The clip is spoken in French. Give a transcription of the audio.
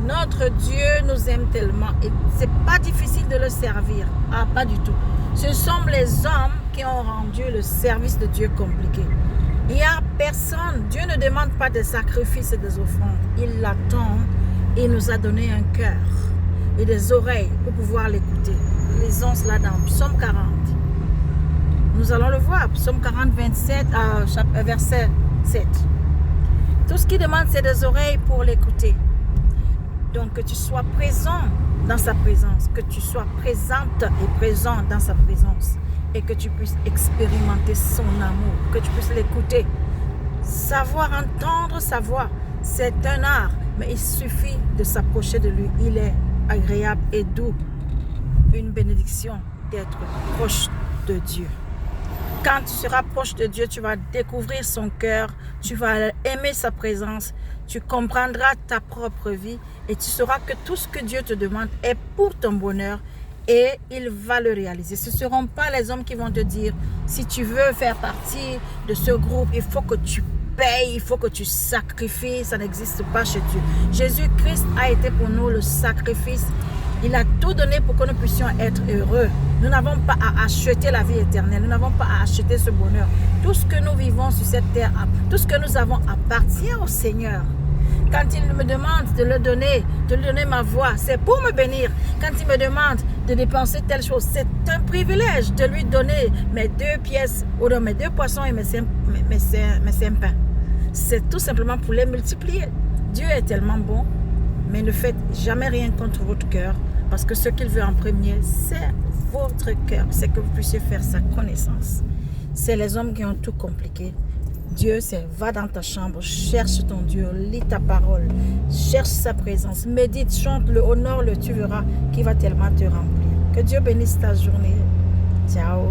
Notre Dieu nous aime tellement et c'est pas difficile de le servir. Ah, pas du tout. Ce sont les hommes qui ont rendu le service de Dieu compliqué. Il n'y a personne. Dieu ne demande pas des sacrifices et des offrandes. Il l'attend et nous a donné un cœur et des oreilles pour pouvoir l'écouter. Lisons cela dans Psaume 40. Nous allons le voir. Psaume 40, verset 7. Tout ce qu'il demande, c'est des oreilles pour l'écouter. Donc, que tu sois présent dans sa présence, que tu sois présente et présent dans sa présence et que tu puisses expérimenter son amour, que tu puisses l'écouter. Savoir entendre sa voix, c'est un art, mais il suffit de s'approcher de lui. Il est agréable et doux. Une bénédiction d'être proche de Dieu. Quand tu seras proche de Dieu, tu vas découvrir son cœur, tu vas aimer sa présence, tu comprendras ta propre vie et tu sauras que tout ce que Dieu te demande est pour ton bonheur et il va le réaliser. Ce ne seront pas les hommes qui vont te dire, si tu veux faire partie de ce groupe, il faut que tu payes, il faut que tu sacrifies. Ça n'existe pas chez Dieu. Jésus-Christ a été pour nous le sacrifice. Il a tout donné pour que nous puissions être heureux. Nous n'avons pas à acheter la vie éternelle. Nous n'avons pas à acheter ce bonheur. Tout ce que nous vivons sur cette terre, tout ce que nous avons appartient au Seigneur. Quand il me demande de lui donner ma voix, c'est pour me bénir. Quand il me demande de dépenser telle chose, c'est un privilège de lui donner mes 2 pièces, ou mes 2 poissons et mes 5 pains. C'est tout simplement pour les multiplier. Dieu est tellement bon, mais ne faites jamais rien contre votre cœur, parce que ce qu'il veut en premier, c'est votre cœur, c'est que vous puissiez faire sa connaissance. C'est les hommes qui ont tout compliqué. Dieu, c'est va dans ta chambre, cherche ton Dieu, lis ta parole, cherche sa présence, médite, chante-le, honore-le, tu verras qu'il va tellement te remplir. Que Dieu bénisse ta journée. Ciao.